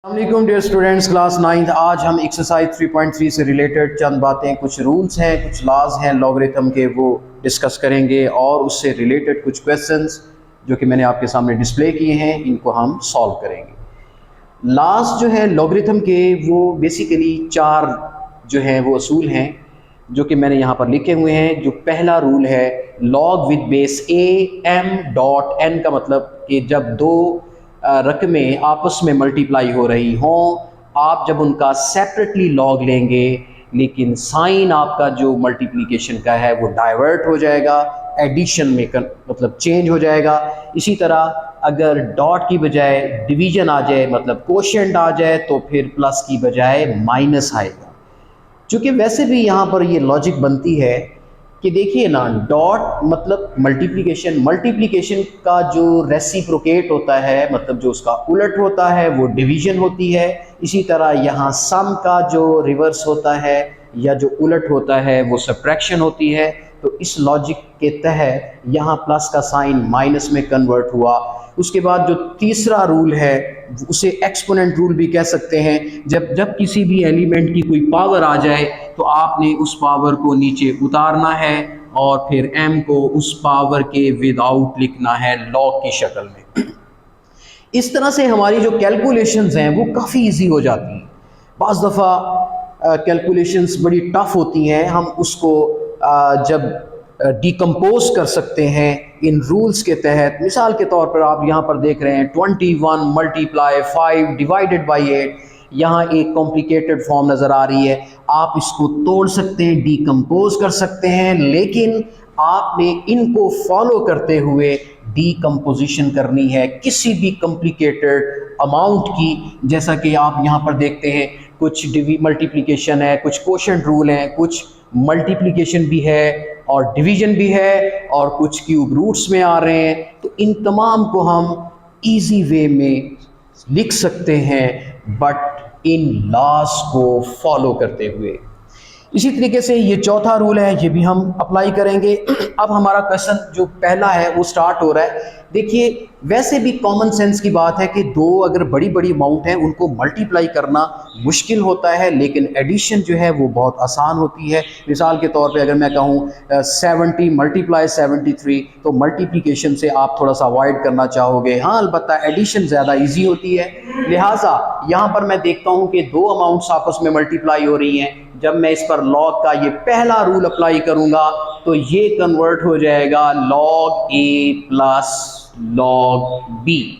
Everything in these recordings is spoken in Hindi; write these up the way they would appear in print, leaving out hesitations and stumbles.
अस्सलामुअलैकुम डियर स्टूडेंट्स, क्लास 9th। आज हम एक्सरसाइज 3.3 से रिलेटेड चंद बातें, कुछ रूल्स हैं, कुछ लॉज हैं लॉगरिथम के, वो डिस्कस करेंगे और उससे रिलेटेड कुछ क्वेश्चंस जो कि मैंने आपके सामने डिस्प्ले किए हैं, इनको हम सॉल्व करेंगे। लॉज जो है लॉगरिथम के, वो बेसिकली 4 जो हैं वो असूल हैं जो कि मैंने यहाँ पर लिखे हुए हैं। जो पहला रूल है log with base a m dot n, का मतलब कि जब दो रकमें आपस में मल्टीप्लाई हो रही हों, आप जब उनका सेपरेटली लॉग लेंगे लेकिन साइन आपका जो मल्टीप्लिकेशन का है वो डाइवर्ट हो जाएगा, एडिशन में मतलब चेंज हो जाएगा। इसी तरह अगर डॉट की बजाय डिवीजन आ जाए, मतलब कोशेंट आ जाए, तो फिर प्लस की बजाय माइनस आएगा। चूँकि वैसे भी यहाँ पर ये लॉजिक बनती है कि देखिए ना, डॉट मतलब मल्टीप्लिकेशन, मल्टीप्लिकेशन का जो रेसिप्रोकेट होता है, मतलब जो उसका उलट होता है, वो डिवीजन होती है। इसी तरह यहाँ सम का जो रिवर्स होता है या जो उलट होता है वो सब्ट्रैक्शन होती है। तो इस लॉजिक के तहत यहाँ प्लस का साइन माइनस में कन्वर्ट हुआ। उसके बाद जो तीसरा रूल है उसे एक्सपोनेंट रूल भी कह सकते हैं। जब किसी भी एलिमेंट की कोई पावर आ जाए तो आपने उस पावर को नीचे उतारना है और फिर m को उस पावर के विदाउट लिखना है लॉग की शक्ल में। इस तरह से हमारी जो कैलकुलेशंस हैं वो काफ़ी इजी हो जाती हैं। बाज़ दफ़ा कैलकुलेशंस बड़ी टफ़ होती हैं, हम उसको जब डिकम्पोज कर सकते हैं इन रूल्स के तहत। मिसाल के तौर पर आप यहाँ पर देख रहे हैं 21 मल्टीप्लाई 5 डिवाइडेड बाई 8, यहाँ एक कॉम्प्लिकेटेड फॉर्म नज़र आ रही है। आप इसको तोड़ सकते हैं, डिकम्पोज कर सकते हैं, लेकिन आपने इनको फॉलो करते हुए डीकम्पोजिशन करनी है किसी भी कॉम्प्लिकेटेड अमाउंट की। जैसा कि आप यहाँ पर देखते हैं, कुछ मल्टीप्लिकेशन है, कुछ कोशेंट रूल है, कुछ मल्टीप्लिकेशन भी है और डिवीजन भी है, और कुछ क्यूब रूट्स में आ रहे हैं। तो इन तमाम को हम इजी वे में लिख सकते हैं, बट इन लॉस को फॉलो करते हुए। इसी तरीके से ये चौथा रूल है, ये भी हम अप्लाई करेंगे। अब हमारा क्वेश्चन जो पहला है वो स्टार्ट हो रहा है। देखिए, वैसे भी कॉमन सेंस की बात है कि दो अगर बड़ी बड़ी अमाउंट है उनको मल्टीप्लाई करना मुश्किल होता है, लेकिन एडिशन जो है वो बहुत आसान होती है। मिसाल के तौर पे अगर मैं कहूँ 70 मल्टीप्लाई 73, तो मल्टीप्लिकेशन से आप थोड़ा सा अवॉइड करना चाहोगे। हाँ, अलबत्ता एडिशन ज़्यादा ईजी होती है। लिहाजा यहाँ पर मैं देखता हूँ कि दो अमाउंट्स आपस में मल्टीप्लाई हो रही हैं। जब मैं इस पर लॉग का ये पहला रूल अप्लाई करूंगा तो ये कन्वर्ट हो जाएगा लॉग ए प्लस लॉग बी,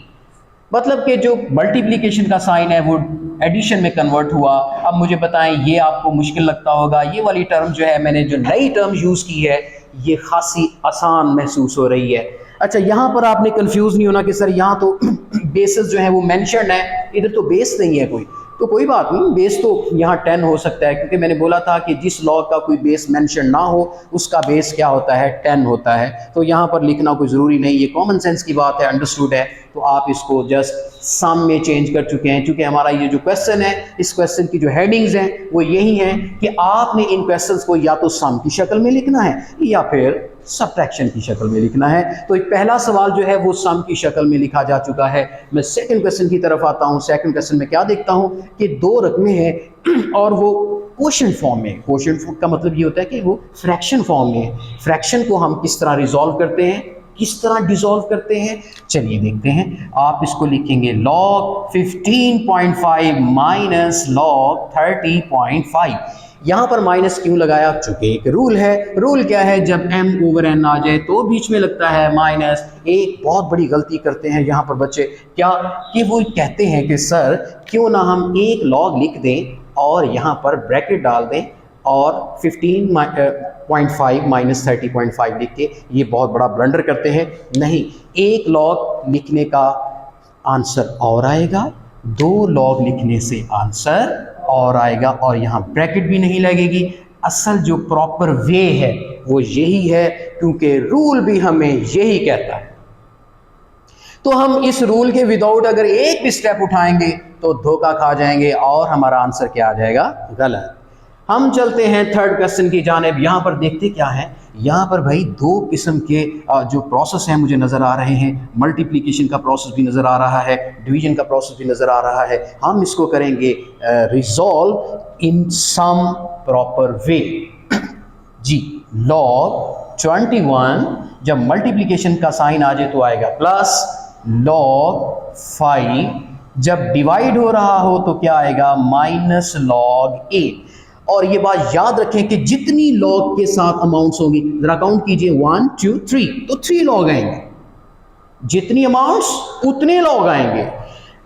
मतलब कि जो मल्टीप्लिकेशन का साइन है वो एडिशन में कन्वर्ट हुआ। अब मुझे बताएं, ये आपको मुश्किल लगता होगा, ये वाली टर्म जो है, मैंने जो नई टर्म यूज़ की है, ये खासी आसान महसूस हो रही है। अच्छा, यहाँ पर आपने कंफ्यूज नहीं होना कि सर यहाँ तो बेसिस जो है वो मेंशन है, इधर तो बेस नहीं है कोई। तो कोई बात नहीं, बेस तो यहाँ 10 हो सकता है, क्योंकि मैंने बोला था कि जिस लॉग का कोई बेस मेंशन ना हो उसका बेस क्या होता है, 10 होता है। तो यहाँ पर लिखना कोई ज़रूरी नहीं, ये कॉमन सेंस की बात है, अंडरस्टूड है। तो आप इसको जस्ट सम में चेंज कर चुके हैं। चूँकि हमारा ये जो क्वेश्चन है, इस क्वेश्चन की जो हेडिंग्स हैं वो यही हैं कि आपने इन क्वेश्चंस को या तो सम की शक्ल में लिखना है या फिर सब्ट्रैक्शन की शक्ल में लिखना है। तो एक पहला सवाल जो है वो सम की शक्ल में लिखा जा चुका है। मैं सेकंड क्वेश्चन की तरफ आता हूँ। सेकंड क्वेश्चन में क्या देखता हूँ कि दो रकमें हैं और वो क्वोशिएंट फॉर्म में। क्वोशिएंट का मतलब ये होता है कि वो फ्रैक्शन फॉर्म में है। फ्रैक्शन को हम किस तरह रिजॉल्व करते हैं, किस तरह डिसॉल्व करते हैं, चलिए देखते हैं। आप इसको लिखेंगे लॉग 15.5 माइनस लॉग 30.5। यहाँ पर माइनस क्यों लगाया? चूंकि एक रूल है। रूल क्या है? जब m ओवर n आ जाए तो बीच में लगता है माइनस। एक बहुत बड़ी गलती करते हैं यहाँ पर बच्चे, क्या कि वो कहते हैं कि सर क्यों ना हम एक लॉग लिख दें और यहाँ पर ब्रैकेट डाल दें और 15.5 माइनस 30.5 लिख के। ये बहुत बड़ा ब्लंडर करते हैं। नहीं, एक लॉग लिखने का आंसर और आएगा, दो लॉग लिखने से आंसर और आएगा, और यहाँ ब्रैकेट भी नहीं लगेगी। असल जो प्रॉपर वे है वो यही है, क्योंकि रूल भी हमें यही कहता है। तो हम इस रूल के विदाउट अगर एक भी स्टेप उठाएंगे तो धोखा खा जाएंगे और हमारा आंसर क्या आ जाएगा? गलत। हम चलते हैं थर्ड क्वेश्चन की जानिब। यहाँ पर देखते क्या है यहाँ पर भाई दो किस्म के जो प्रोसेस हैं मुझे नज़र आ रहे हैं। मल्टीप्लिकेशन का प्रोसेस भी नज़र आ रहा है, डिवीजन का प्रोसेस भी नज़र आ रहा है। हम इसको करेंगे resolve in some proper way. जी, log 21 जब मल्टीप्लिकेशन का साइन आ जाए तो आएगा प्लस, log 5 जब डिवाइड हो रहा हो तो क्या आएगा, माइनस log 8। और ये बात याद रखें कि जितनी log के साथ अमाउंट्स होंगी, जरा काउंट कीजिए 1 2 3, तो 3 log आएंगे। जितनी अमाउंट्स उतने log आएंगे।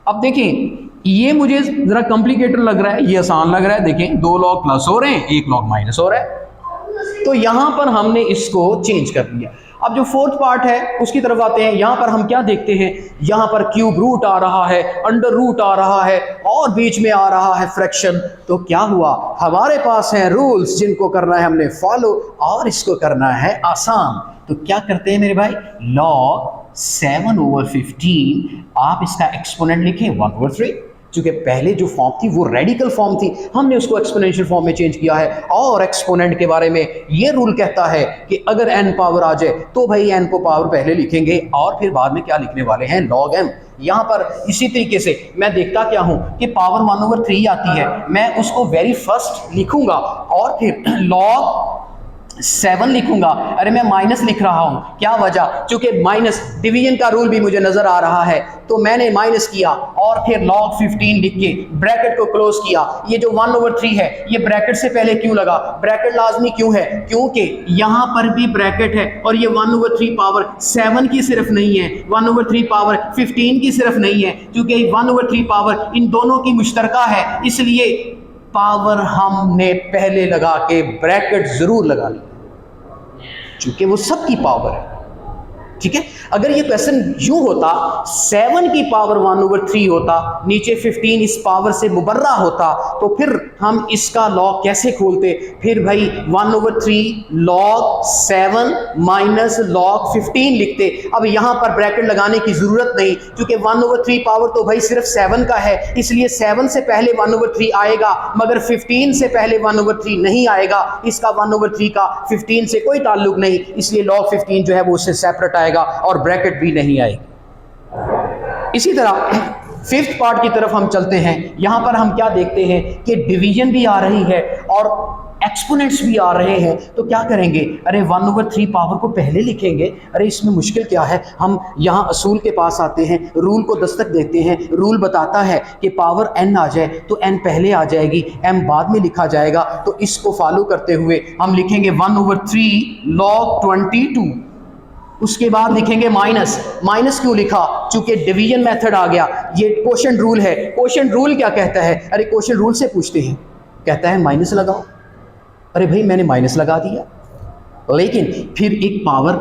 अब देखें, ये मुझे जरा कॉम्प्लिकेटेड लग रहा है, ये आसान लग रहा है। देखें, 2 log प्लस हो रहे हैं, 1 log माइनस हो रहा है, तो यहां पर हमने इसको चेंज कर दिया। अब जो फोर्थ पार्ट है उसकी तरफ आते हैं। यहां पर हम क्या देखते हैं, यहां पर क्यूब रूट आ रहा है, अंडर रूट आ रहा है और बीच में आ रहा है फ्रैक्शन। तो क्या हुआ, हमारे पास हैं रूल्स जिनको करना है हमने फॉलो, और इसको करना है आसान। तो क्या करते हैं मेरे भाई, log 7/15 आप इसका एक्सपोनेंट लिखें 1/3। क्योंकि पहले जो फॉर्म थी वो रेडिकल फॉर्म थी, हमने उसको एक्सपोनेंशियल फॉर्म में चेंज किया है। और एक्सपोनेंट के बारे में ये रूल कहता है कि अगर n पावर आ जाए तो भाई n को पावर पहले लिखेंगे और फिर बाद में क्या लिखने वाले हैं, log m। यहाँ पर इसी तरीके से मैं देखता क्या हूँ कि पावर 1/3 आती है, मैं उसको वेरी फर्स्ट लिखूंगा और फिर log 7 लिखूंगा। अरे मैं माइनस लिख रहा हूं, क्या वजह, क्योंकि माइनस डिवीजन का रूल भी मुझे नजर आ रहा है, तो मैंने माइनस किया और फिर log 15 लिख के ब्रैकेट को क्लोज किया। ये जो 1/3 है ये ब्रैकेट से पहले क्यों लगा, ब्रैकेट लाजमी क्यों है, क्योंकि यहां पर भी ब्रैकेट है और ये 1/3 पावर 7 की सिर्फ नहीं है, 1/3 पावर 15 की सिर्फ नहीं है, क्योंकि 1/3 पावर इन दोनों की मुश्तरका है, इसलिए पावर हमने पहले लगा के ब्रैकेट जरूर लगा ली, क्योंकि वो सबकी पावर है। ठीक है, अगर ये क्वेश्चन यूं होता 7 की पावर 1/3 होता, नीचे 15 इस पावर से मुबर्रा होता, तो फिर हम इसका लॉग कैसे खोलते, फिर भाई 1/3 log 7 माइनस log 15 लिखते। अब यहां पर ब्रैकेट लगाने की जरूरत नहीं, क्योंकि 1/3 पावर तो भाई सिर्फ 7 का है, इसलिए 7 से पहले 1/3 आएगा, मगर 15 से पहले 1/3 नहीं आएगा। इसका 1/3 का 15 से कोई ताल्लुक नहीं, इसलिए log 15 जो है वो उससे सेपरेट आएगा और ब्रैकेट भी नहीं आएगी। इसी तरह फिफ्थ पार्ट की तरफ हम चलते हैं। यहां पर हम क्या देखते हैं कि डिवीजन भी आ रही है और एक्सपोनेंट्स भी आ रहे हैं, तो क्या करेंगे, अरे 1/3 पावर को पहले लिखेंगे। अरे इसमें मुश्किल क्या है, हम यहां असूल के पास आते हैं, रूल को दस्तक देते हैं। रूल बताता है कि पावर n आ जाए तो n पहले आ जाएगी, m बाद में लिखा जाएगा। तो इसको फॉलो करते हुए हम लिखेंगे 1/3 log 22, उसके बाद लिखेंगे माइनस। माइनस क्यों लिखा, चूंकि डिवीजन मेथड आ गया, ये क्वोशंट रूल है। क्वोशंट रूल क्या कहता है, अरे क्वोशंट रूल से पूछते हैं, कहता है माइनस लगाओ। अरे भाई मैंने माइनस लगा दिया, लेकिन फिर एक पावर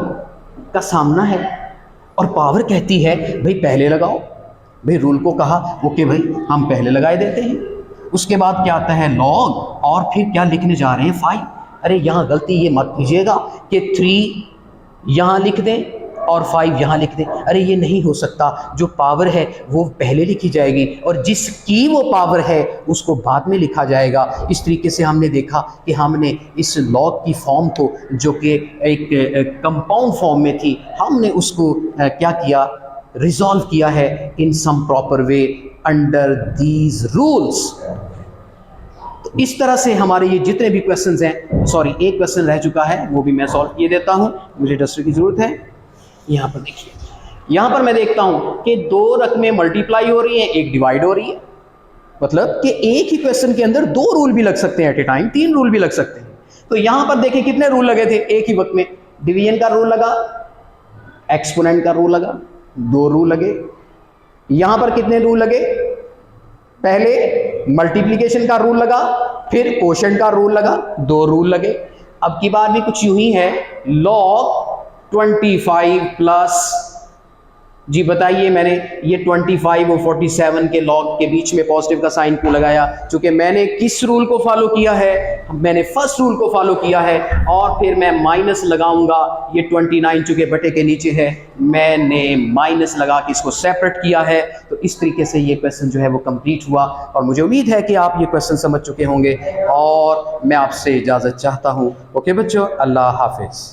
का सामना है और पावर कहती है भाई पहले लगाओ। भाई रूल को कहा ओके भाई हम पहले लगाए देते हैं। उसके बाद क्या आता है लॉग, और फिर क्या लिखने जा रहे हैं 5। अरे यहाँ गलती ये मत कीजिएगा कि 3 यहाँ लिख दें और 5 यहाँ लिख दें। अरे ये नहीं हो सकता, जो पावर है वो पहले लिखी जाएगी और जिसकी वो पावर है उसको बाद में लिखा जाएगा। इस तरीके से हमने देखा कि हमने इस लॉग की फॉर्म को, जो कि एक कंपाउंड फॉर्म में थी, हमने उसको क्या किया, रिजॉल्व किया है in some proper way under these rules. तो इस तरह से हमारे ये जितने भी क्वेश्चंस हैं, सॉरी एक क्वेश्चन रह चुका है वो भी मैं सॉल्व किए देता हूं, मुझे डस्टर की जरूरत है। यहाँ पर देखिए, यहाँ पर मैं देखता हूं कि 2 रकमें मल्टीप्लाई हो रही हैं, एक डिवाइड हो रही है। मतलब कि एक ही क्वेश्चन के अंदर 2 रूल भी लग सकते हैं एट ए टाइम, 3 रूल भी लग सकते हैं। तो यहाँ पर देखिए कितने रूल लगे थे एक ही वक्त में, डिवीजन का रूल लगा, एक्सपोनेंट का रूल लगा, 2 रूल लगे। यहाँ पर कितने रूल लगे, पहले मल्टीप्लिकेशन का रूल लगा, फिर क्वोशंट का रूल लगा, 2 रूल लगे। अब की बार भी कुछ यूं ही है, log 25 प्लस, जी बताइए मैंने ये 25 और 47 के लॉग के बीच में पॉजिटिव का साइन क्यों लगाया, क्योंकि मैंने किस रूल को फॉलो किया है, मैंने फर्स्ट रूल को फॉलो किया है। और फिर मैं माइनस लगाऊंगा, ये 29 चूंकि बटे के नीचे है, मैंने माइनस लगा के इसको सेपरेट किया है। तो इस तरीके से ये क्वेश्चन जो है वो कंप्लीट हुआ और मुझे उम्मीद है कि आप ये क्वेश्चन समझ चुके होंगे और मैं आपसे इजाज़त चाहता हूँ। ओके बच्चों, अल्लाह हाफिज़।